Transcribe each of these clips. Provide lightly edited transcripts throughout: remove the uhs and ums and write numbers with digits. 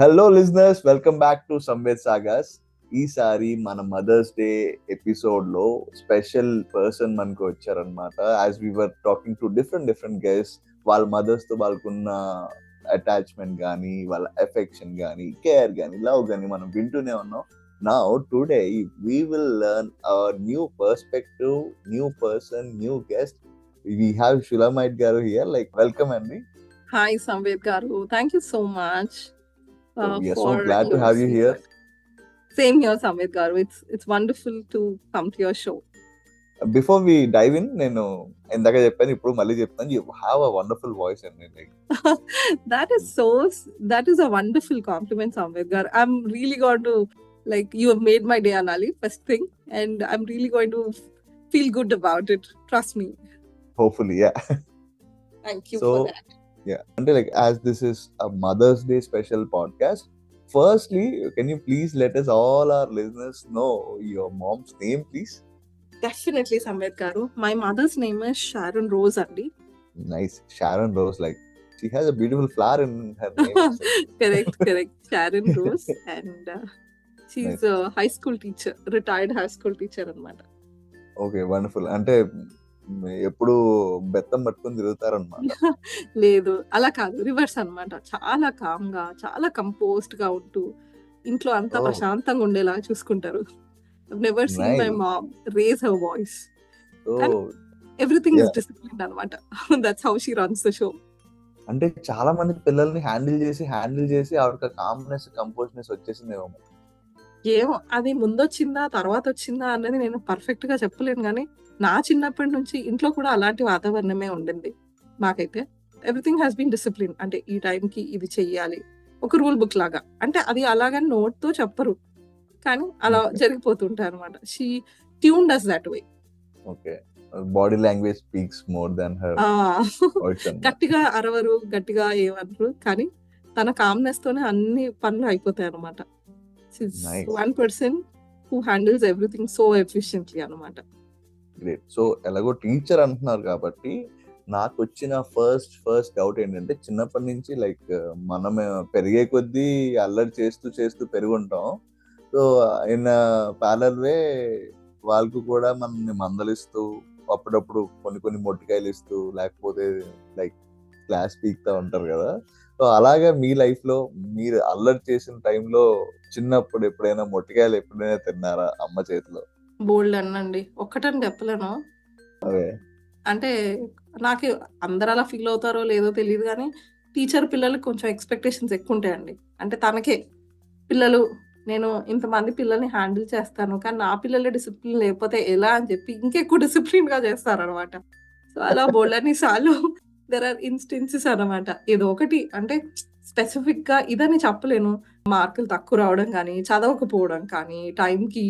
Hello listeners, welcome back to Samved sagas. ఈసారి మన mothers day episode లో స్పెషల్ పర్సన్ మనకు వచ్చారనమాట. As we were talking to different guests, వాళ్ళ మదర్స్ తో వాళ్ళకున్న అటాచ్మెంట్ కానీ, వాళ్ళ ఎఫెక్షన్ కానీ, కేర్ కానీ, లవ్ కానీ మనం వింటూనే ఉన్నాం. Now today we will learn new perspective, new person, new guest. We have Shulamite గారు హియర్. వెల్కమ్ అండి. Hi, Samved Garu. Thank you so much We are so for glad to your have you sweet here. word. Same here, Samved Garu. It's wonderful to come to your show. Before we dive in, నేను ఇందాక చెప్పాను, ఇప్పుడు మళ్ళీ చెప్తాను. You have a wonderful voice అండి. That is a wonderful compliment, Samved Garu. I'm really going to, you have made my day, Anali, first thing, and I'm really going to feel good about it. Trust me. Hopefully, yeah. Thank you for that. Yeah, అంటే as this is a Mother's Day special podcast, firstly, can you please let us all our listeners know your mom's name, please? Definitely, Samved Garu. My mother's name is Sharon Rose Andi. Nice. Sharon Rose, she has a beautiful flower in her name. Correct. Sharon Rose. And she's Nice. a high school teacher, retired high school teacher అన్నమాట. Okay, wonderful. అంటే ఎప్పుడు బెత్తం పట్టుకుని తిరుగుతారన్నమాట. లేదు, అలా కాదు, reverse అన్నమాట. చాలా కామ్ గా, చాలా కంపోజ్డ్ గా ఉంటూ ఇంట్లో అంతా ప్రశాంతంగా ఉండేలా చూసుకుంటారు. I've never seen my mom raise her voice. And everything is disciplined అన్నమాట. That's how she runs the show. అంటే చాలా మంది పిల్లల్ని హ్యాండిల్ చేసి ఆవిడకి కామ్నెస్, కంపోజ్నెస్ వచ్చేసిందేమో. ఏమో అది ముందొచ్చిందా తర్వాత వచ్చిందా అన్నది నేను పర్ఫెక్ట్ గా చెప్పలేను, కానీ నా చిన్నప్పటి నుంచి ఇంట్లో కూడా అలాంటి వాతావరణమే ఉండింది మాకైతే. Everything has been discipline. అంటే ఈ టైంకి ఇది చెయ్యాలి, ఒక రూల్ బుక్ లాగా. అంటే అది అలాగని నోట్ తో చెప్పరు, కానీ అలా జరిగిపోతుంటాయి అనమాట. She tuned us that way. Okay, body language speaks more than her voice. గట్టిగా అరవరు, గట్టిగా ఏమనరు, కానీ తన కామ్నెస్ తోనే అన్ని పనులు అయిపోతాయి అనమాట. One person who handles everything so efficiently అనమాట. గ్రేట్. సో ఎలాగో టీచర్ అంటున్నారు కాబట్టి నాకు వచ్చిన ఫస్ట్ డౌట్ ఏంటంటే, చిన్నప్పటి నుంచి మనం పెరిగే కొద్దీ అల్లరి చేస్తూ పెరుగుంటాం. సో ఇన్ ప్యారలల్ వే వాళ్ళకు కూడా మనల్ని మందలిస్తూ, అప్పుడప్పుడు కొన్ని మొట్టికాయలు ఇస్తూ, లేకపోతే క్లాస్ పీక్తా ఉంటారు కదా. సో అలాగే మీ లైఫ్ లో మీరు అల్లరి చేసిన టైంలో చిన్నప్పుడు ఎప్పుడైనా మొట్టికాయలు ఎప్పుడైనా తిన్నారా అమ్మ చేతిలో? బోల్డ్ అనండి, ఒక్కటని చెప్పలేను. అంటే నాకు అందరు అలా ఫీల్ అవుతారో లేదో తెలియదు, కానీ టీచర్ పిల్లలకి కొంచెం ఎక్స్పెక్టేషన్స్ ఎక్కువ ఉంటాయండి. అంటే తనకే పిల్లలు, నేను ఇంతమంది పిల్లల్ని హ్యాండిల్ చేస్తాను, కానీ నా పిల్లల డిసిప్లిన్ లేకపోతే ఎలా అని చెప్పి ఇంకెక్కువ డిసిప్లిన్ గా చేస్తారనమాట. సో అలా బోల్డని సార్లు దెర్ ఆర్ ఇన్స్టెన్సెస్ అనమాట. ఏదో ఒకటి అంటే స్పెసిఫిక్ గా ఇదని చెప్పలేను. మార్కులు తక్కువ రావడం కానీ, చదవకపోవడం కానీ, టైంకి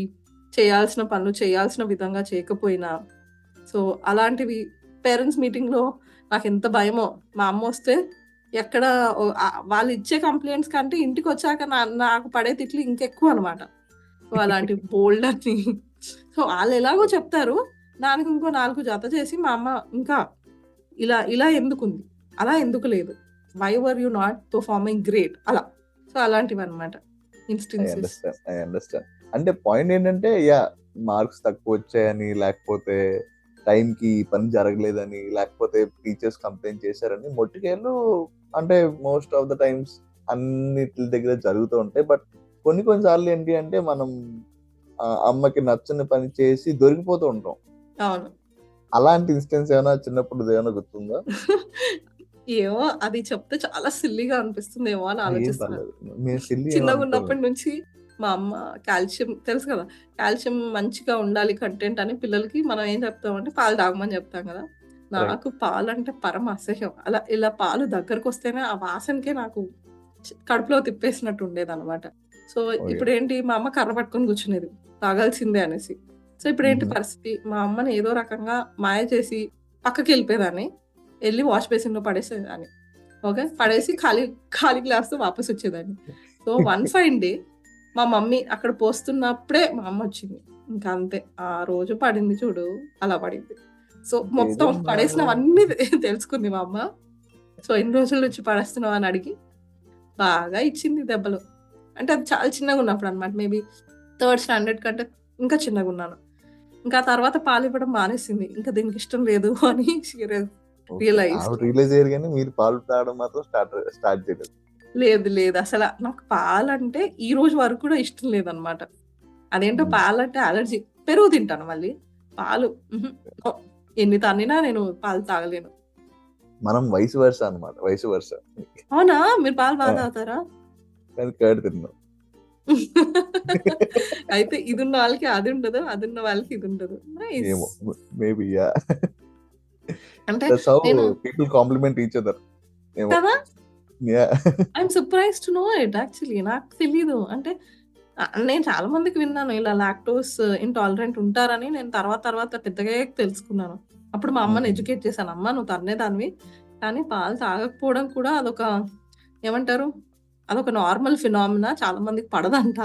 చేయాల్సిన పనులు చేయాల్సిన విధంగా చేయకపోయినా, సో అలాంటివి. పేరెంట్స్ మీటింగ్ లో నాకు ఎంత భయమో, మా అమ్మ వస్తే ఎక్కడ వాళ్ళు ఇచ్చే కంప్లైంట్స్ కంటే ఇంటికి వచ్చాక నాకు పడే తిట్లు ఇంకెక్కువ అనమాట. సో అలాంటి బోల్డ్ అని. సో వాళ్ళు ఎలాగో చెప్తారు, దానికి ఇంకో 4 జత చేసి మా అమ్మ ఇంకా ఇలా ఎందుకుంది, అలా ఎందుకు లేదు, why were you not performing great, అలా. సో అలాంటివి అనమాట ఇన్స్టెన్సెస్. I understand. అంటే పాయింట్ ఏంటంటే, మార్క్స్ తక్కువ వచ్చాయని, లేకపోతే టైంకి పని జరగలేదని, లేకపోతే టీచర్స్ కంప్లైంట్ చేశారని మొట్టికాయలు అంటే మోస్ట్ ఆఫ్ ద టైమ్స్ అన్నిటి దగ్గర జరుగుతూ ఉంటాయి. బట్ కొన్నిసార్లు ఏంటి అంటే, మనం అమ్మకి నచ్చని పని చేసి దొరికిపోతూ ఉంటాం. అవును. అలాంటి ఇన్స్టెన్స్ ఏమైనా చిన్నప్పుడు ఏమైనా గుర్తుందా? ఏమో అది చెప్తే చాలా సిల్లీగా అనిపిస్తుందేమో అని ఆలోచిస్తున్నాను. చిన్నగా ఉన్నప్పటి నుంచి మా అమ్మ కాల్షియం తెలుసు కదా, కాల్షియం మంచిగా ఉండాలి కంటెంట్ అని పిల్లలకి మనం ఏం చెప్తామంటే పాలు తాగమని చెప్తాం కదా. నాకు పాలు అంటే పరమ అసహ్యం. అలా ఇలా పాలు దగ్గరకు వస్తేనే ఆ వాసనకే నాకు కడుపులో తిప్పేసినట్టు ఉండేది అనమాట. సో ఇప్పుడు ఏంటి, మా అమ్మ కర్ర పట్టుకొని కూర్చునేది తాగాల్సిందే అనేసి. సో ఇప్పుడు ఏంటి పరిస్థితి, మా అమ్మని ఏదో రకంగా మాయ చేసి పక్కకి వెళ్ళిపోయేదాన్ని, వెళ్ళి వాష్ బేసిన్ లో పడేసేదాన్ని. ఓకే, పడేసి ఖాళీ గ్లాస్ తో వాపస్ వచ్చేదాన్ని. సో వన్ ఫైన్ డే మా మమ్మీ అక్కడ పోస్తున్నప్పుడే మా అమ్మ వచ్చింది. ఇంకా అంతే, ఆ రోజు పడింది చూడు, అలా పడింది. సో మొత్తం పడేసినవన్నీ తెలుసుకుంది మా అమ్మ. సో ఎన్ని రోజుల నుంచి పడేస్తున్నావు అని అడిగి, బాగా ఇచ్చింది దెబ్బలు. అంటే అది చాలా చిన్నగా ఉన్నప్పుడు అనమాట. మేబీ థర్డ్ స్టాండర్డ్ కంటే ఇంకా చిన్నగా ఉన్నాను. ఇంకా తర్వాత పాలివ్వడం మానేసింది. ఇంకా దీనికి ఇష్టం లేదు అని రియలైజ్డ్. రియలైజ్ అయ్యారు కానీ మీరు పాలు తాగడం మాత్రం స్టార్ట్ చేయలేదు. లేదు అసలు నాకు పాలంటే ఈ రోజు వరకు కూడా ఇష్టం లేదనమాట. అదేంటో పాలంటే అలర్జీ. పెరుగు తింటాను మళ్ళీ, పాలు నో. ఎన్ని తన్నినా నేను పాలు తాగలేను. మనం వయసు వరుస అనమాట, వయసు వరుస. అవునా, మీరు పాలు బాగా తాగుతారా? కానీ కర్డ్ తిన్నాం. అయితే ఇది ఉన్న వాళ్ళకి అది ఉండదు, అది ఉన్న వాళ్ళకి ఇది ఉండదు. మేబీ అంటే నేను పీపుల్ కాంప్లిమెంట్ ఈచ్ అదర్ కదా. I'm surprised to know it actually. నాకు తెలీదు. అంటే నేను చాలా మందికి విన్నాను ఇలా లాక్టోస్ ఇంటాలరెంట్ ఉంటారని. నేను తర్వాత పెద్దగా తెలుసుకున్నాను. అప్పుడు మా అమ్మని ఎడ్యుకేట్ చేశాను. అమ్మ నువ్వు తన్నేదానివి, కానీ పాలు తాగకపోవడం కూడా అదొక ఏమంటారు, అదొక నార్మల్ ఫినామినా, చాలా మందికి పడదంట.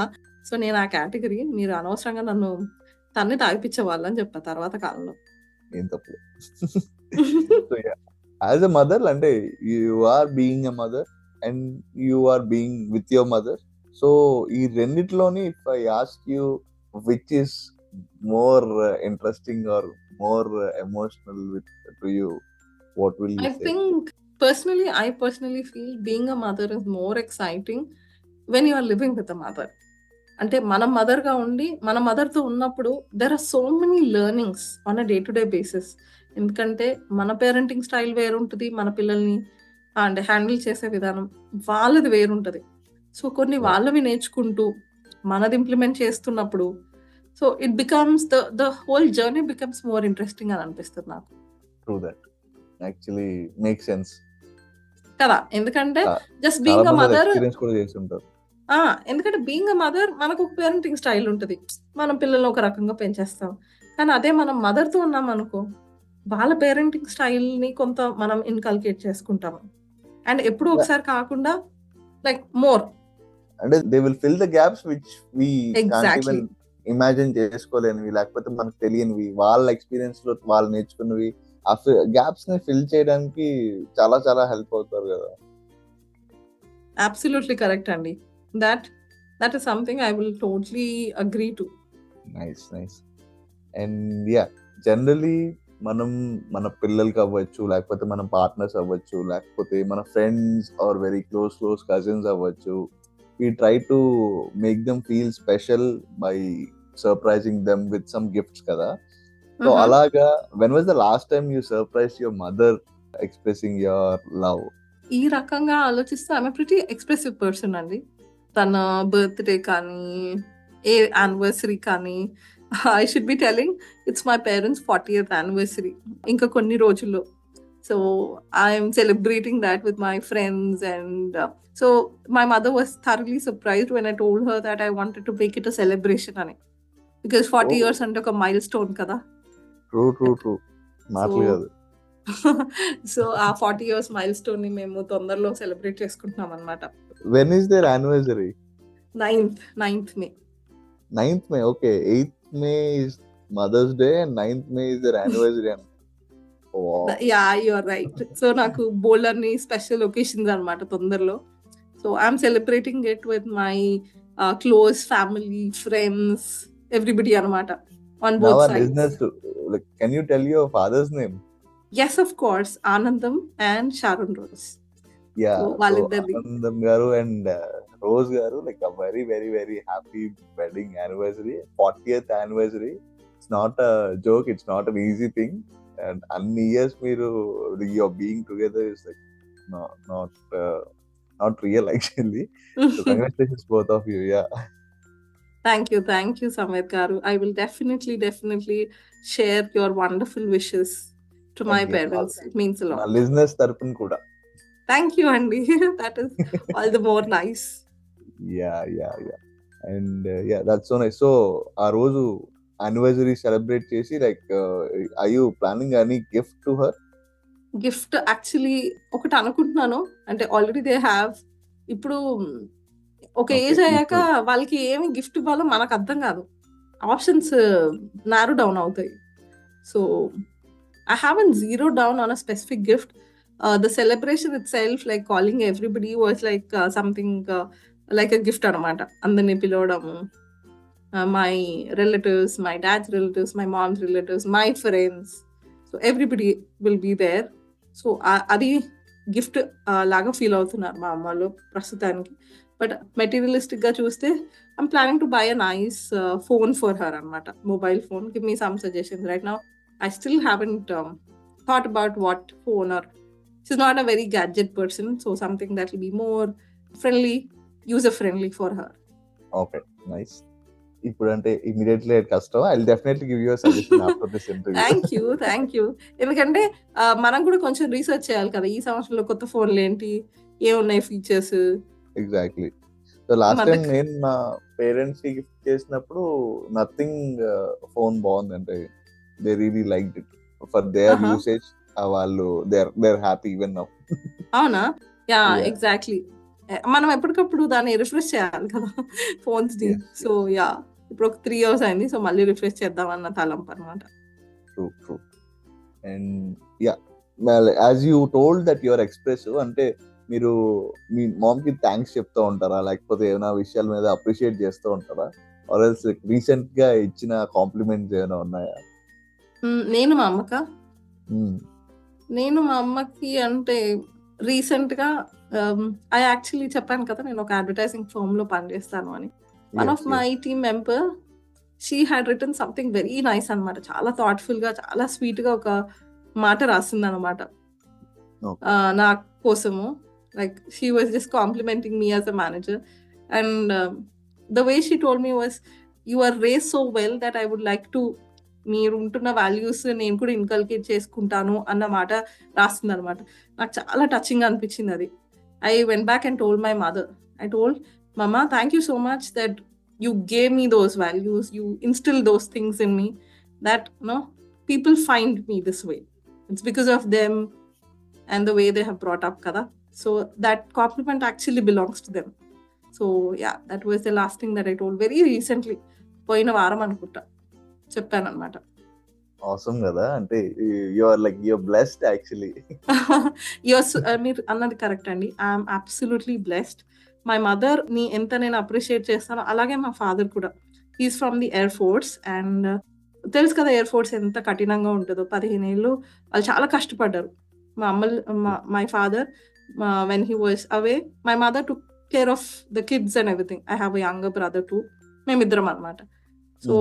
సో నేను ఆ కేటగిరీ. మీరు అనవసరంగా నన్ను తన్ని తాగిపించేవాళ్ళు అని చెప్పా తర్వాత కాలంలో. ఏం తప్పు. యాజ్ ఎ మదర్, అంటే you are being a mother and you are being with your mother. So ఈ రెండిట్లోని if I ask you which is more interesting or more emotional with to you, what will you I say? think I personally feel being a mother is more exciting when you are living with a mother. అంటే మన మదర్గా ఉండి మన మదర్తో ఉన్నప్పుడు there are so many learnings on a day to day basis. ఎందుకంటే మన parenting style వేరుంటుంది, మన పిల్లల్ని అంటే హ్యాండిల్ చేసే విధానం వాళ్ళది వేరుంటుంది. సో కొన్ని వాళ్ళవి నేర్చుకుంటూ మనది ఇంప్లిమెంట్ చేస్తున్నప్పుడు so it becomes the whole journey becomes more interesting అని అనిపిస్తుంది నాకు. True that. Actually makes sense కదా. ఎందుకంటే just being a mother experience కూడా చేసి ఉంటారు. ఎందుకంటే బీయింగ్ అ మదర్ మనకు ఒక పేరెంటింగ్ స్టైల్ ఉంటుంది, మనం పిల్లల్ని ఒక రకంగా పెంచేస్తాం. కానీ అదే మనం మదర్తో ఉన్నాం అనుకో, వాళ్ళ పేరెంటింగ్ స్టైల్ని కొంత మనం ఇన్కల్కేట్ చేసుకుంటాము. అండ్ ఎప్పుడు ఒకసారి కాకుండా లైక్ మోర్ అంటే they will fill the gaps which we can't exactly even imagine చేసుకోలేనివి, లేకపోతే మనకు తెలియనివి, వాళ్ళ ఎక్స్పీరియన్స్ లో వాళ్ళు నేర్చుకున్నవి, ఆ గ్యాప్స్ ని ఫిల్ చేయడానికి చాలా చాలా హెల్ప్ అవుతారు కదా. అబ్సల్యూట్లీ కరెక్ట్ అండి. That is something I will totally agree to. Nice. And generally మనం మన పిల్లలకి అవ్వచ్చు, లేకపోతే మన పార్ట్నర్స్ అవ్వచ్చు, లేకపోతే మన friends are very close cousins అవ్వచ్చు, we try to make them feel special by surprising them with some gifts kada. So alaga, when was the last time you surprised your mother expressing your love? ఈ రకంగా ఆలోచిస్తే ఆమె pretty expressive person అండి. తన birthday కానీ ఏ anniversary కానీ, I should be telling it's my parents 40th anniversary ఇంకా కొన్ని రోజుల్లో. So I'm celebrating that with my friends and so my mother was thoroughly surprised when I told her that I wanted to make it a celebration ani, because 40 years ante oka milestone kada. True మాటలు కాదు. So ఆ 40 years milestone ని మేము తొందరలో celebrate చేసుకుంటున్నాం అన్నమాట. When is their anniversary? 9th May. 9th May, okay. 8th May is Mother's Day and 9th May is their anniversary. Wow. Yeah, you're right. So నాకు బోలర్ని special occasions అన్నమాట తొందరలో. So I'm celebrating it with my close family, friends, everybody అన్నమాట on both Now, sides. listeners, like, can you tell your father's name? Yes, of course. Anandam and Sharon Rose. Yeah. So వాళ్ళిద్దరిది. Anandam garu and Rose garu, like a very very very happy wedding anniversary, 40th anniversary. It's not a joke. It's not an easy thing. And అన్ని years మీరు your being together is like not real actually. So congratulations both of you. Thank you Samir garu. I will definitely share your wonderful wishes to my parents. It means a lot. నా listeners తరపున కూడా Thank you Andy. That is all the more nice. Yeah. And that's so nice. So ఆ రోజు anniversary celebrate చేసి like are you planning any gift to her? Gift actually ఒకటి అనుకుంటున్నాను. అంటే already they have. ఇప్పుడు ఒక ఏజ్ అయ్యాక వాళ్ళకి ఏమి గిఫ్ట్ ఇవ్వాలో మనకు అర్థం కాదు, ఆప్షన్స్ నారో డౌన్ అవుతాయి. So I haven't zero down on a specific gift, The celebration itself, like calling everybody, was like something like a gift అనమాట. అందరిని పిలవడము, my relatives, my dad's relatives, my mom's relatives, my friends. So everybody will be there. So అది gift లాగా feel అవుతున్నారు మా అమ్మలు ప్రస్తుతానికి. But materialistic గా చూస్తే I'm planning to buy a nice phone for her అనమాట. Mobile phone. Give me some suggestions right now. I still haven't thought about what phone, or she's not a very gadget person, so something that will be more friendly, user friendly for her. Okay, nice. ఇప్పుడంటే immediately కష్టం. I will definitely give you a suggestion after this interview. Thank you. ఎందుకంటే మనం కూడా కొంచెం research చేయాలి కదా, ఈ సంవత్సరంలో కొత్త ఫోన్లు ఏంటి, ఏమున్నాయి features. Exactly. So last time నేను నా పేరెంట్స్ కి గిఫ్ట్ చేసినప్పుడు నథింగ్ ఫోన్ బాగుంది, అంటే they really liked it for their usage. వాళ్ళు దేర్ హ్యాపీ ఈవెన్ నౌ. అవునా? Yeah, exactly. మనం ఎప్పటికప్పుడు దాన్ని రిఫ్రెష్ చేయాలి కదా ఫోన్స్ ని. సో యా, ఇప్పుడు ఒక 3 years అయింది, సో మళ్ళీ రిఫ్రెష్ చేద్దాం అన్న తలంపు అనమాట. True true. And yeah, as you told that your expressive, అంటే మీరు మీ మామ్ కి థ్యాంక్స్ చెప్తూ ఉంటారా, లేకపోతే ఏమైనా విషయాల మీద అప్రిషియేట్ చేస్తూ ఉంటారా, ఆర్ ఎల్స్ రీసెంట్ గా ఇచ్చిన కాంప్లిమెంట్స్ ఏమైనా ఉన్నాయా? నేను మా అమ్మకి అంటే రీసెంట్ గా ఐ యాక్చువల్లీ చెప్పాను కదా, నేను ఒక అడ్వర్టైజింగ్ ఫర్మ్ లో పనిచేస్తాను అని. One of my team member, she had written something very nice అనమాట. చాలా థాట్ఫుల్ గా, చాలా స్వీట్ గా ఒక మాట రాసింది అనమాట నా కోసము. Like she was just complimenting me as a manager, and the way she told me was, you are raised so well that I would like to, మీరు ఉంటున్న వాల్యూస్ నేను కూడా ఇన్కల్కేట్ చేసుకుంటాను అన్న మాట రాస్తుంది అనమాట. నాకు చాలా టచింగ్ అనిపించింది అది. I went back and told my mother. I told, Mama, thank you so much that you gave me those values, you instilled those things in me, that people find me this way. It's because of them and the way they have brought up kada. So that compliment actually belongs to them. So yeah, that was the last thing that I told very recently. పోయిన వారం అనుకుంటా చెప్పాను అనమాట. Awesome కదా, అంటే you are like you are blessed actually. మీరు అన్నది correct అండి. I'm absolutely blessed. My mother ని ఎంత నేను అప్రిషియేట్ చేస్తానో, అలాగే మా ఫాదర్ కూడా. He's from the air force, and తెలుసు కదా ఎయిర్ ఫోర్స్ ఎంత కఠినంగా ఉంటుందో. 15 ఏళ్ళు వాళ్ళు చాలా కష్టపడ్డారు. మా my father when he was away, my mother took care of the kids and everything. I have a younger brother two, మేమిద్దరం అనమాట. So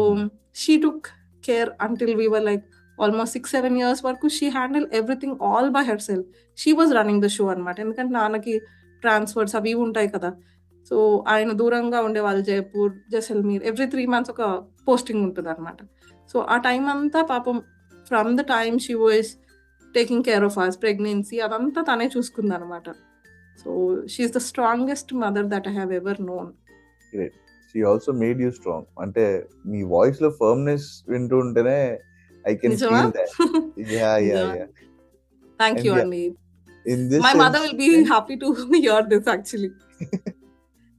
she took care until we were like almost 6-7 years వరకు. she handled everything all by herself. she was running the show అనమాట. ఎందుకంటే నాన్నకి transfers అవి ఉంటాయి కదా. So ఆయన దూరంగా ఉండేవాళ్ళు, జైపూర్, జైసల్మీర్. ఎవ్రీ 3 months ఒక పోస్టింగ్ ఉంటుంది అనమాట. సో ఆ టైం అంతా పాపం, from the time she was taking care of us, pregnancy అదంతా తనే చూసుకుంది అనమాట. So she's the strongest mother that I have ever known. She also made you strong. అంటే మీ వాయిస్ లో ఫర్మ్నెస్ వింటూ ఉంటేనే I can feel that. Yeah. Thank you అండి. My mother will be happy to hear this actually.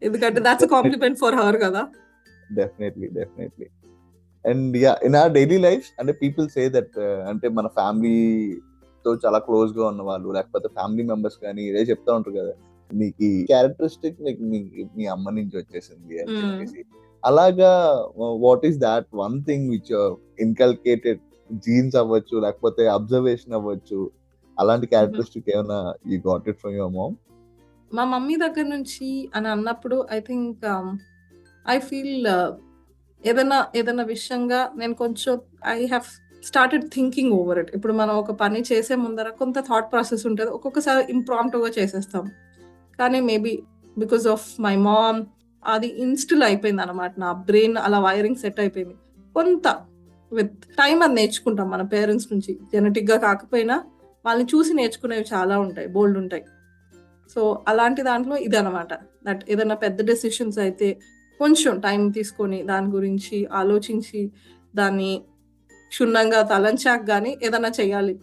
ఎందుకంటే that's a compliment for her కదా. Definitely. And yeah, in our daily lives, అంటే people say that అంటే మన family తో చాలా close గా ఉన్న వాళ్ళు, లేకపోతే ఫ్యామిలీ మెంబర్స్ కానీ ఇదే చెప్తా ఉంటారు కదా, నీకు క్యారెక్టరిస్టిక్ మీ అమ్మ నుంచి వచ్చేసింది అని చెప్పేసి. అలాగా what is that one thing which inculcated, jeans అవ్వచ్చు, లేకపోతే అబ్జర్వేషన్ అవ్వచ్చు, అలాంటి క్యారెక్టరిస్టిక్ ఏమైనా you got it from your mom? మా మమ్మీ దగ్గర నుంచి అని అన్నప్పుడు ఐ థింక్ ఐ ఫీల్ ఏదైనా విషయంగా నేను కొంచెం I have started thinking over it. ఇప్పుడు మనం ఒక పని చేసే ముందర కొంత థాట్ ప్రాసెస్ ఉంటుంది, ఒక్కొక్కసారి ఇంప్రాంప్టుగా చేసేస్తాం. కానీ maybe because of my mom అది ఇన్స్టిల్ అయిపోయింది అనమాట. నా బ్రెయిన్ అలా వైరింగ్ సెట్ అయిపోయింది. కొంత విత్ టైం అది నేర్చుకుంటాం మన పేరెంట్స్ నుంచి. జెనెటిక్ గా కాకపోయినా వాళ్ళని చూసి నేర్చుకునేవి చాలా ఉంటాయి, బోల్డ్ ఉంటాయి. సో అలాంటి దాంట్లో ఇది అనమాట, దట్ ఏదైనా పెద్ద డెసిషన్స్ అయితే కొంచెం టైం తీసుకొని దాని గురించి ఆలోచించి దాన్ని క్షుణ్ణంగా తలంచాక కానీ ఏదైనా చేయాలి.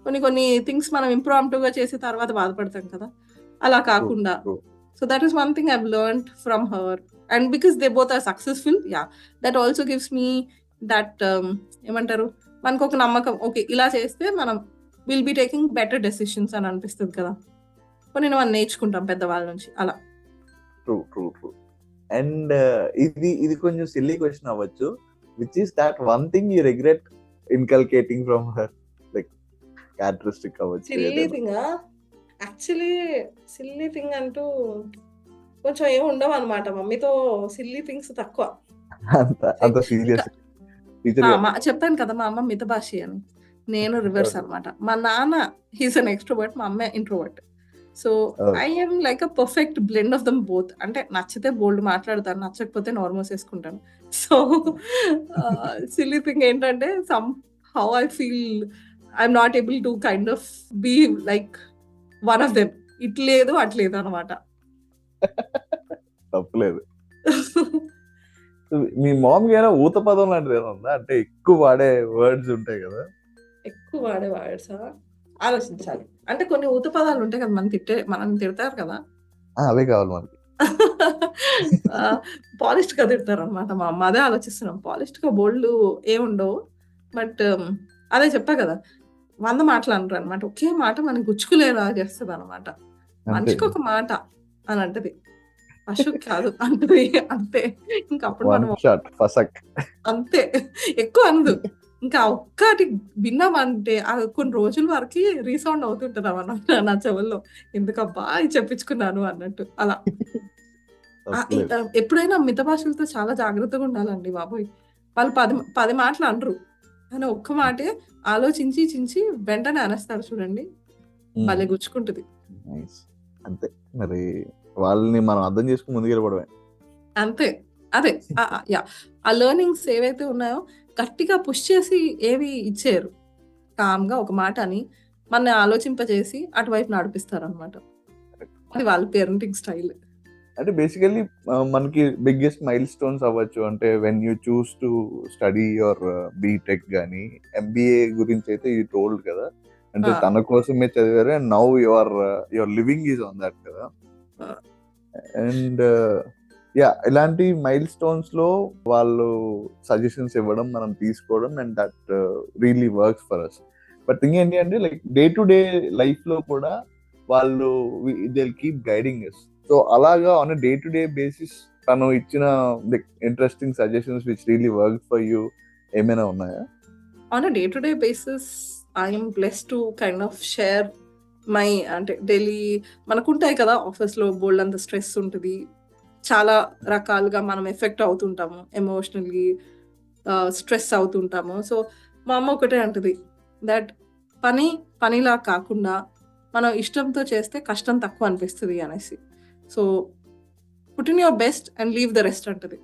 కొన్ని థింగ్స్ మనం ఇంప్రాంప్టుగా చేసే తర్వాత బాధపడతాం కదా, అలా కాకుండా. So that is one thing I've learned from her. And because they both are successful, that also gives me that ఏమంటారు, మనకు ఒక నమ్మకం, ఓకే ఇలా చేస్తే మనం will be taking better decisions అని అనిపిస్తుంది కదా. కొన్ని మనం నేర్చుకుంటాం పెద్దవాళ్ళ నుంచి అలా. True true true. అండ్ ఇది కొంచెం సిల్లీ క్వశ్చన్ అవ్వచ్చు, which is that one thing you regret inculcating from her, like characteristic అవ్వచ్చు. Silly thing actually silly thing అంటూ కొంచెం ఏమి ఉండవు అనమాట. మమ్మీతో సిల్లీ థింగ్స్ తక్కువ. అంత సీరియస్. చెప్పాను కదా మా అమ్మ మితభాషి అని, నేను రివర్స్ అనమాట. మా నాన్న హీస్ అన్ ఎక్స్ట్రోవర్ట్, మా అమ్మ introvert. So I am like a perfect blend of them both. అంటే నచ్చితే బోల్డ్ మాట్లాడతాను, నచ్చకపోతే నార్మల్స్ వేసుకుంటాను. సో సిల్లీ థింగ్ ఏంటంటే somehow I feel I'm not able to kind of be like one of them. ఇట్లేదు అట్లేదు అనమాట. తప్పలేదు. మీ మామ్ ఏమైనా ఊత పదం లాంటిది ఏమైనా ఉందా? అంటే ఎక్కువ వాడే వర్డ్స్ ఉంటాయి కదా. ఎక్కువ వాడే వర్డ్సా? ఆలోచించాలి. అంటే కొన్ని ఊత పదాలు ఉంటాయి కదా, మనం తిడతారు కదా, అవే కావాలి మనకి. పాలిష్డ్ గా తిడతారు అనమాట మా అమ్మ. అదే ఆలోచిస్తున్నాం. పాలిష్డ్ గా బోల్డ్ ఏముండవు, బట్ అదే చెప్పా కదా, 100 మాటలు అంటారు అనమాట. ఒకే మాట మనకి గుచ్చుకులేలా చేస్తుంది అనమాట. మనిషికి ఒక మాట అని అంటది, పశు కాదు అంటది, అంతే. ఇంకప్పుడు మనం అంతే, ఎక్కువ అనదు. ఇంకా ఒక్కటి విన్నామంటే కొన్ని రోజుల వరకు రీసౌండ్ అవుతుంటది అన్నమాట నా చెవుల్లో, ఎందుకబ్బా ఇది చెప్పించుకున్నాను అన్నట్టు అలా. ఎప్పుడైనా మిత భాషలతో చాలా జాగ్రత్తగా ఉండాలండి బాబోయ్. వాళ్ళు 10 మాటలు అనరు, కానీ ఒక్క మాటే ఆలోచించి చించి వెంటనే అనేస్తారు చూడండి, భలే గుచ్చుకుంటుంది. అంతే మరి, వాళ్ళని మనం అర్థం చేసుకుని ముందుకెళ్ళిపోవడమే అంతే. అదే ఆ లెర్నింగ్స్ ఏవైతే ఉన్నాయో గట్టిగా పుష్ చేసి ఏవి ఇచ్చేయరు. కామ్గా ఒక మాట అని మన ఆలోచింపజేసి అటువైపు నడిపిస్తారు అనమాట. అది వాళ్ళ పేరెంటింగ్ స్టైల్. అంటే బేసికల్లీ మనకి బిగ్గెస్ట్ మైల్ స్టోన్స్ అవ్వచ్చు అంటే when you choose to study your BTech కానీ ఎంబీఏ గురించి అయితే యూ టోల్డ్ కదా, అంటే తన కోసమే చదివారు and now your living is on that కదా. అండ్ ఇలాంటి మైల్ స్టోన్స్ లో వాళ్ళు సజెషన్స్ ఇవ్వడం, మనం తీసుకోవడం, and that really works for us. But thing ఏంటి అంటే like day to day life లో కూడా వాళ్ళు they will keep guiding us. So అలాగా on day to day basis తను ఇచ్చిన interesting suggestions which really work for you ఏమైనా ఉన్నాయా? On day to day basis I'm blessed to kind of share my, అంటే daily మనకుంటాయి కదా ఆఫీస్లో బోల్డ్ అంత stress ఉంటుంది, చాలా రకాలుగా మనం ఎఫెక్ట్ అవుతుంటాము, ఎమోషనల్లీ స్ట్రెస్ అవుతుంటాము. సో మా అమ్మ ఒకటే అంటది, దట్ పనిలా కాకుండా మనం ఇష్టంతో చేస్తే కష్టం తక్కువ అనిపిస్తుంది అనేసి. So put in your best and leave the rest అంటది.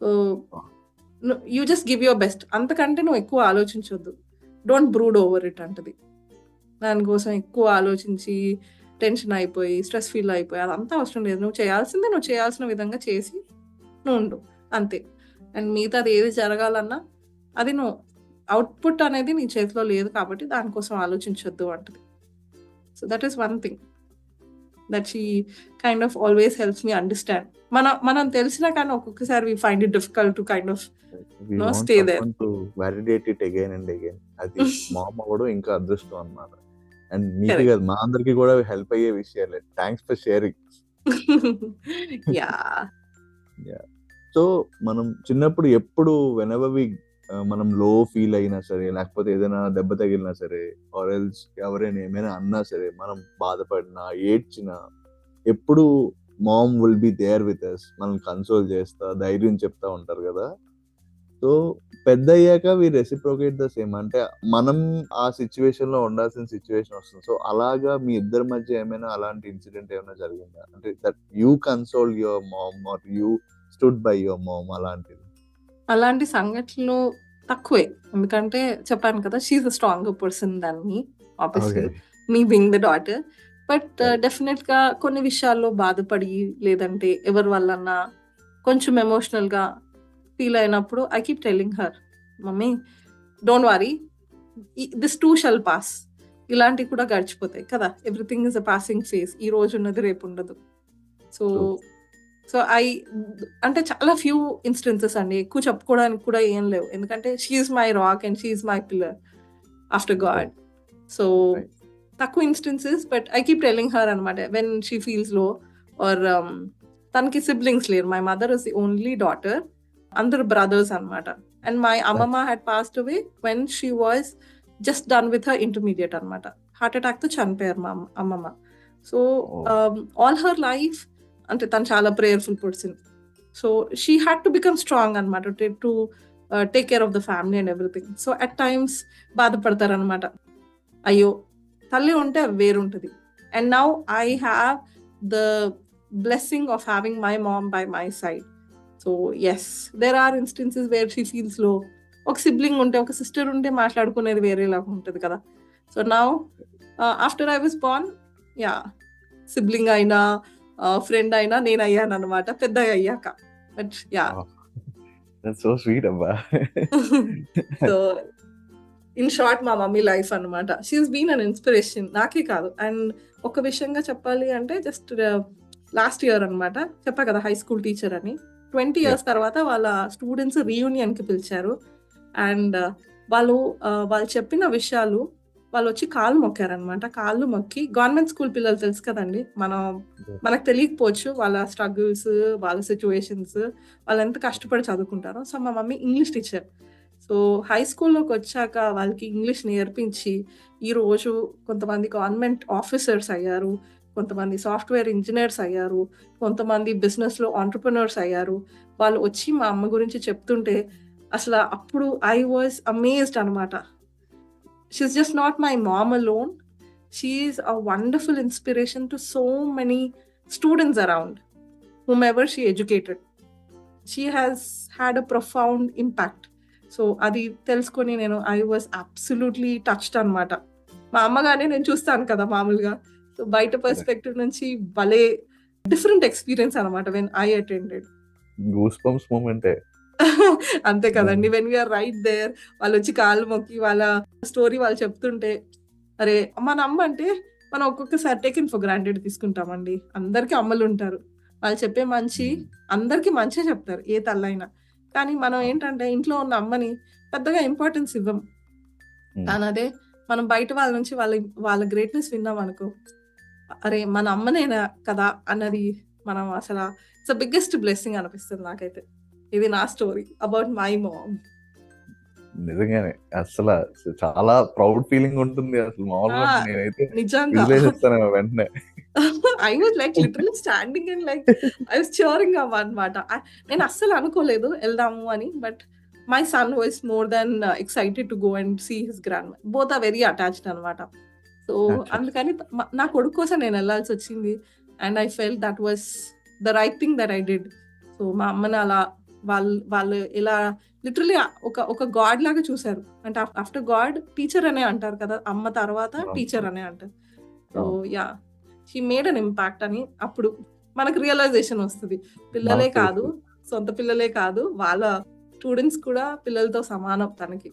So you just give your best, అంతకంటే నువ్వు ఎక్కువ ఆలోచించొద్దు, డోంట్ బ్రూడ్ ఓవర్ ఇట్ అంటది. దానికోసం ఎక్కువ ఆలోచించి టెన్షన్ అయిపోయి స్ట్రెస్ ఫీల్ అయిపోయి అదంతా అవసరం లేదు. నువ్వు చేయాల్సిందే నువ్వు చేయాల్సిన విధంగా చేసి నువ్వు ఉండు అంతే. అండ్ మిగతా అది ఏది జరగాలన్నా అది నువ్వు అవుట్పుట్ అనేది నీ చేతిలో లేదు కాబట్టి దానికోసం ఆలోచించొద్దు అంటది. So that is one thing that she kind of always helps me understand. మనం తెలిసినా కానీ ఒక్కొక్కసారి we find it difficult to kind of stay there to validate it again and again. అది మా అమ్మ కూడా ఇంకా అదృష్టం అన్నమాట. అండ్ మీకు కాదు మా అందరికి కూడా హెల్ప్ అయ్యే విషయాలే. Thanks for sharing. సో మనం చిన్నప్పుడు ఎప్పుడు వెనెవర్ వి మనం లో ఫీల్ అయినా సరే, లేకపోతే ఏదైనా దెబ్బ తగిలినా సరే, ఆర్ ఎల్స్ ఎవరైనా ఏమైనా అన్నా సరే, మనం బాధపడినా ఏడ్చినా ఎప్పుడు mom will be there with us, మనం కన్సోల్ చేస్తా ధైర్యం చెప్తా ఉంటారు కదా. సో పెద్ద అయ్యాక వి రెసిప్రోకేట్ ద సేమ్, అంటే మనం ఆ సిచ్యువేషన్ లో ఉండాల్సిన సిచ్యువేషన్ వస్తుంది. సో అలాగా మీ ఇద్దరి మధ్య ఏమైనా అలాంటి ఇన్సిడెంట్ ఏమైనా జరిగిందా, అంటే that you console your mom or you stood by your mom? అలాంటి సంఘటనలు తక్కువే, ఎందుకంటే చెప్పాను కదా she's a stronger person than me, obviously me being the daughter. But డెఫినెట్ గా కొన్ని విషయాల్లో బాధపడి లేదంటే ఎవరి వల్లన్నా కొంచెం ఎమోషనల్ గా ఫీల్ అయినప్పుడు I keep telling her, mummy don't worry, this two shall pass. ఇలాంటివి కూడా గడిచిపోతాయి కదా, everything is a passing phase, ఈ రోజు ఉన్నది రేపు ఉండదు. సో అంటే చాలా ఫ్యూ ఇన్స్టెన్సెస్ అండి, ఎక్కువ చెప్పుకోవడానికి కూడా ఏం లేవు, ఎందుకంటే she's my rock and she's my pillar after God. So Right. తక్కువ instances, but I keep telling her అనమాట వెన్ షీ ఫీల్స్ లో. ఆర్ తనకి సిబ్లింగ్స్ లేరు. My mother is the only daughter, అందరు బ్రదర్స్ అనమాట. అండ్ మై అమ్మమ్మ had passed away when she was just done with her intermediate అనమాట. Heart attack తో చనిపోయారు మా అమ్మమ్మ. సో ఆల్ హర్ లైఫ్ అంటే తను చాలా prayerful person. So she had to become strong అనమాట to take care of the family and everything. So at times బాధపడతారు అనమాట, అయ్యో తల్లి ఉంటే వేరుంటది. And now I have the blessing of having my mom by my side. So yes, there are instances where she feels low. ఒక sibling ఉంటే, ఒక sister ఉంటే మాట్లాడుకునేది వేరేలాగా ఉంటుంది కదా. So now after I was born, ya sibling అయినా friend అయినా నేను అయ్యాను అనమాట పెద్దగా అయ్యాక. But ya That's so sweet, Abba. So in short మా మమ్మీ లైఫ్ అనమాట. She has been an inspiration నాకే కాదు. అండ్ ఒక విషయంగా చెప్పాలి అంటే జస్ట్ లాస్ట్ ఇయర్ అనమాట, చెప్పా కదా హై స్కూల్ టీచర్ అని. 20 years తర్వాత వాళ్ళ స్టూడెంట్స్ రీయూనియన్ కి పిలిచారు. అండ్ వాళ్ళు చెప్పిన విషయాలు, వాళ్ళు వచ్చి కాళ్ళు మొక్కారనమాట. కాళ్ళు మొక్కి, గవర్నమెంట్ స్కూల్ పిల్లలు తెలుసు కదండి, మనకు తెలియకపోవచ్చు వాళ్ళ స్ట్రగుల్స్, వాళ్ళ సిచ్యువేషన్స్, వాళ్ళు ఎంత కష్టపడి చదువుకుంటారో. సో మా mummy English teacher. So high స్కూల్లోకి వచ్చాక వాళ్ళకి ఇంగ్లీష్ నేర్పించి ఈరోజు కొంతమంది గవర్నమెంట్ ఆఫీసర్స్ అయ్యారు, కొంతమంది సాఫ్ట్వేర్ ఇంజనీర్స్ అయ్యారు, కొంతమంది బిజినెస్ లో ఆంటర్ప్రినర్స్ అయ్యారు. వాళ్ళు వచ్చి మా అమ్మ గురించి చెప్తుంటే అసలు అప్పుడు ఐ వాజ్ అమేజ్డ్ అనమాట. She's just not my mom alone, she's a wonderful inspiration to so many students around whomever she educated. She has had a profound impact. సో అది తెలుసుకొని నేను ఐ వాజ్ అబ్సల్యూట్లీ టచ్డ్ అనమాట. మా అమ్మగానే నేను చూస్తాను కదా మామూలుగా, సో బయట పర్స్పెక్టివ్ నుంచి భలే డిఫరెంట్ ఎక్స్పీరియన్స్ అనమాట when I attended. Goose bumps మూమెంటే. అంతే కదండి, వెన్ వీఆర్ రైట్ దేర్, వాళ్ళు వచ్చి కాళ్ళు మొక్కి వాళ్ళ స్టోరీ వాళ్ళు చెప్తుంటే, అరే మన అమ్మ అంటే మనం ఒక్కొక్కసారి టేకెన్ ఫర్ గ్రాంటెడ్ తీసుకుంటామండి. అందరికీ అమ్మలు ఉంటారు, వాళ్ళు చెప్పే మంచి అందరికీ మంచిగా చెప్తారు ఏ తల్లైనా. కానీ మనం ఏంటంటే ఇంట్లో ఉన్న అమ్మని పెద్దగా ఇంపార్టెన్స్ ఇవ్వం. కానీ అదే మనం బయట వాళ్ళ నుంచి వాళ్ళ గ్రేట్నెస్ విన్నాం అనుకో, అరే మన అమ్మనేనా కదా అన్నది మనం అసలు ఇట్స్ బిగ్గెస్ట్ బ్లెస్సింగ్ అనిపిస్తుంది నాకైతే. ఇది నా స్టోరీ అబౌట్ మై మామ్. నిజంగానే అసలు చాలా ప్రౌడ్ ఫీలింగ్ ఉంటుంది అసలు. మామూలుగా నేనైతే నిజంగా వెంటనే I was like literally standing and like I was cheering up అనమాట. నేను అస్సలు అనుకోలేదు వెళ్దాము అని, but my son was more than excited to go and see his grandma. Both are very attached అనమాట. సో అందుకని నా కొడుకు కోసం నేను వెళ్ళాల్సి వచ్చింది. And I felt that was the right thing that I did. So మా అమ్మని అలా వాళ్ళు ఇలా లిటరలీ ఒక గాడ్ లాగా చూసారు. అంటే ఆఫ్టర్ గాడ్ టీచర్ అనే అంటారు కదా, అమ్మ తర్వాత టీచర్ అనే అంటారు. So yeah, she made an impact అని అప్పుడు మనకు రియలైజేషన్ వస్తుంది. పిల్లలే కాదు, సొంత పిల్లలే కాదు, వాళ్ళ స్టూడెంట్స్ కూడా పిల్లలతో సమానం తనకి.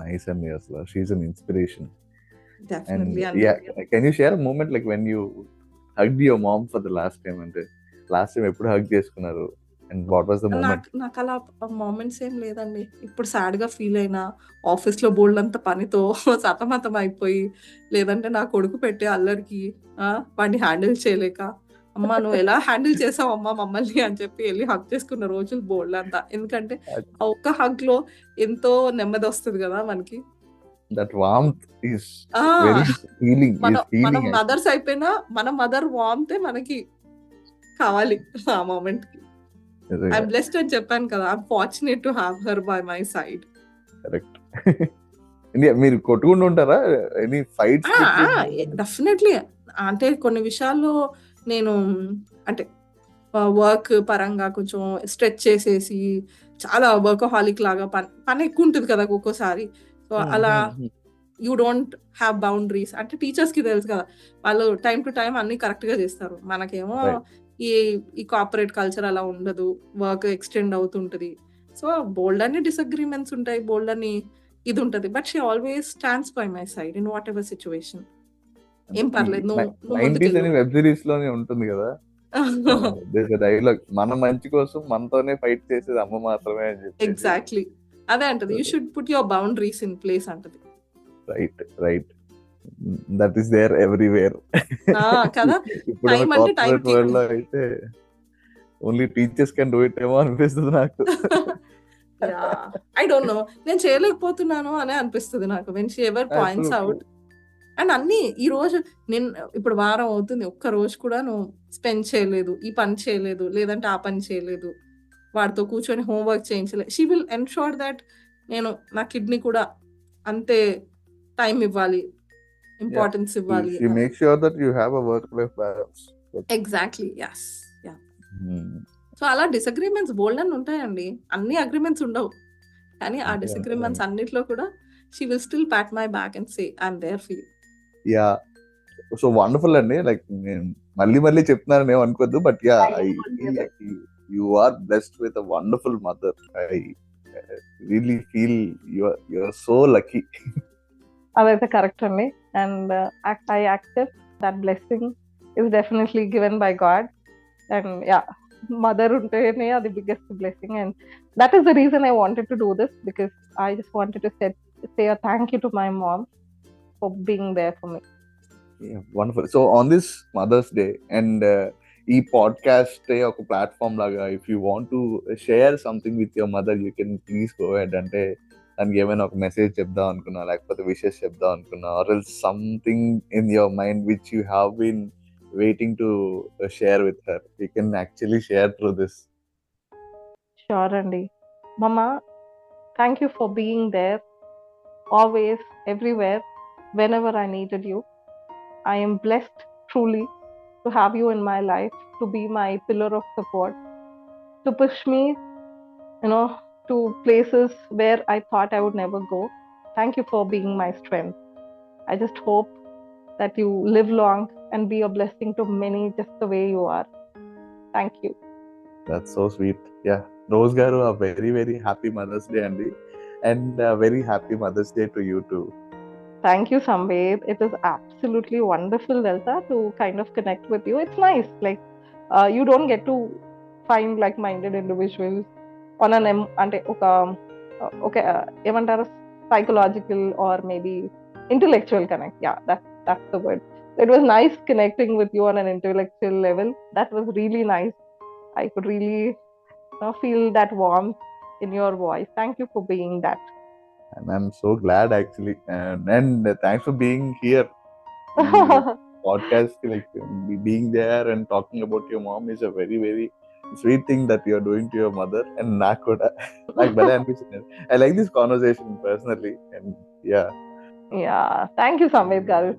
నైస్ అండి, అసలు she is an inspiration. Definitely. Can you share a moment like when you hugged your mom for the last time? అంటే లాస్ట్ టైం ఎప్పుడు హగ్ చేసుకున్నారు and what was the moment? నాకు అలా మూమెంట్స్ ఏం లేదండి. ఇప్పుడు సాడ్ గా ఫీల్ అయినా, ఆఫీస్ లో బోల్డ్ అంత పనితో సతమతం అయిపోయి, లేదంటే నా కొడుకు పెట్టే అల్లరికి వాడిని హ్యాండిల్ చేయలేక, అమ్మ నువ్వు ఎలా హ్యాండిల్ చేసావు అమ్మ మమ్మల్ని అని చెప్పి వెళ్ళి హగ్ చేసుకున్న రోజులు బోల్డ్ అంతా. ఎందుకంటే ఆ ఒక్క హగ్ లో ఎంతో నెమ్మది వస్తుంది కదా మనకి. That warmth is very healing. మనం మదర్స్ అయిపోయినా మన మదర్ వార్మ్తే మనకి కావాలి ఆ మూమెంట్ కి. ఐ బ్లెస్డ్ అని చెప్పాను కదా, I fortunate to have her by my side. Correct. మీరు కొట్టుకుంటూ ఉంటారా? Any fights? డెఫినెట్లీ. అంటే కొన్ని విషయాల్లో నేను అంటే వర్క్ పరంగా కొంచెం స్ట్రెచ్ చేసేసి చాలా వర్కహాలిక్ లాగా పని ఎక్కువ ఉంటుంది కదా ఒక్కోసారి. సో అలా యూ డోంట్ హ్యావ్ బౌండరీస్. అంటే టీచర్స్ కి తెలుసు కదా, వాళ్ళు టైం టు టైం అన్ని కరెక్ట్ గా చేస్తారు. మనకేమో ఈ కార్పొరేట్ కల్చర్ అలా ఉండదు, వర్క్ ఎక్స్టెండ్ అవుతుంటది. సో బోల్డ్ అన్ని డిసగ్రీమెంట్స్ ఉంటాయి, బోల్డ్ అని ఇది ఉంటది. But she always stands by my side in what ever situation. ఏం పర్లేదు, వెబ్ సిరీస్ లోనే ఉంటుంది కదా డైలాగ్, మన మంచి కోసం మనతోనే ఫైట్ చేసేది అమ్మ మాత్రమే అని చెప్పి. ఎగ్జాక్ట్లీ అదే అంటది, you should put your boundaries in place అంటది. Right right. That is there everywhere. కదా! ఇప్పుడున్న టైం అంటే కార్పొరేట్ టైంకి వరల్డ్ లో అయితే only teachers can do it ఏమో అనిపిస్తుంది నాకు. ఐ డోంట్ నో, నేను చేయలేకపోతున్నాను అనే అనిపిస్తుంది నాకు when she ever points out. And అన్ని ఈ రోజు నేను ఇప్పుడు వారం అవుతుంది, ఒక్క రోజు కూడా నువ్వు స్పెండ్ చేయలేదు, ఈ పని చేయలేదు, లేదంటే ఆ పని చేయలేదు, వాడితో కూర్చొని హోంవర్క్ చేయించలేదు. షీ విల్ ఎన్షూర్ దట్ నేను నా కిడ్నీ కూడా అంతే టైం ఇవ్వాలి, ఇంపార్టెన్స్ ఇవ్వాలి. She makes sure that you have a work-life balance. Exactly, yes. So అలా డిసగ్రీమెంట్స్ బోల్డ్ అని ఉంటాయండి, అన్ని అగ్రిమెంట్స్ ఉండవు, కానీ ఆ డిసగ్రీమెంట్స్ అన్నిట్లో కూడా she will still pat my back and say I'm there for you. Yeah, so wonderful అండి. లైక్ నేను మళ్ళీ చెప్తున్నాను ఏమో అనుకోద్దు, but yeah, you are blessed with a wonderful mother. I really feel you are so lucky. అదైతే correct అండి, and I accept that blessing is definitely given by God. And yeah, mother ఉంటేనే అది biggest blessing, and that is the reason I wanted to do this, because I just wanted to say a thank you to my mom for being there for me. Yeah, wonderful. So on this Mother's Day, and ఈ podcast ఒక platform లాగా, if you want to share something with your mother, you can please go head. అంటే దానికి ఏమైనా ఒక message చెప్దాం అనుకున్నా, లేకపోతే విషెస్ చెప్దాం అనుకున్నా, or else something in your mind which you have been waiting to share with her, you can actually share through this. Sure andi. Mama, thank you for being there always, everywhere, whenever I needed you. I am blessed truly to have you in my life, to be my pillar of support, to push me, to places where I thought I would never go. Thank you for being my strength. I just hope that you live long and be a blessing to many just the way you are. Thank you. That's so sweet. Yeah, Rose garu, a very very happy Mother's Day andi, and a very happy Mother's Day to you too. Thank you, Samved. It is absolutely wonderful, Delta, to kind of connect with you. It's nice, like you don't get to find like-minded individuals on an ante okay evantaru psychological or maybe intellectual connect. Yeah, that's the word. It was nice connecting with you on an intellectual level. That was really nice. I could really feel that warmth in your voice. Thank you for being that. And I'm so glad actually. And thanks for being here. Podcast, like being there and talking about your mom is a very very sweet thing that you are doing to your mother. And nakoda like bale anpistundi. I like this conversation personally, and yeah. Yeah, thank you, Samved garu,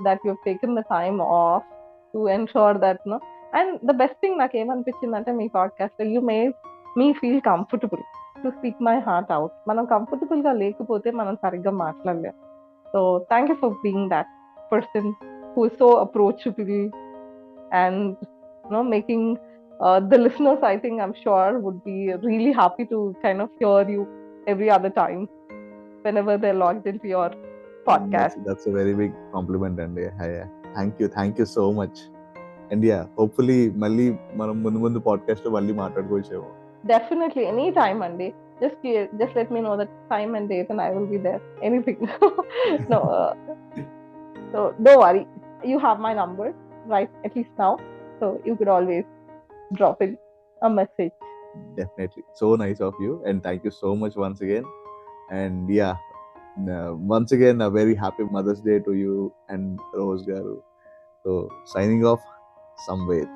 that you have taken the time off to ensure that, no. And the best thing నాకు ఏమనిపించిందంటే మీ podcast, you made me feel comfortable to speak my heart out. మనం comfortable గా లేకపోతే మనం సరిగ్గా మాట్లాడలేం. So thank you for being that person who is so approachable and making the listeners, I think, I'm sure, would be really happy to kind of hear you every other time whenever they're logged into your podcast. That's a very big compliment, and thank you so much. And yeah, hopefully malli manam mundu podcast lo malli maatladukochemo. Definitely, any time andi. Just let me know the time and date and I will be there. Anything. No, so don't worry, you have my number, right, at least now, so you could always drop in a message. Definitely, so nice of you, and thank you so much once again. And yeah, once again, a very happy Mother's Day to you and Rose garu. So signing off, Samved.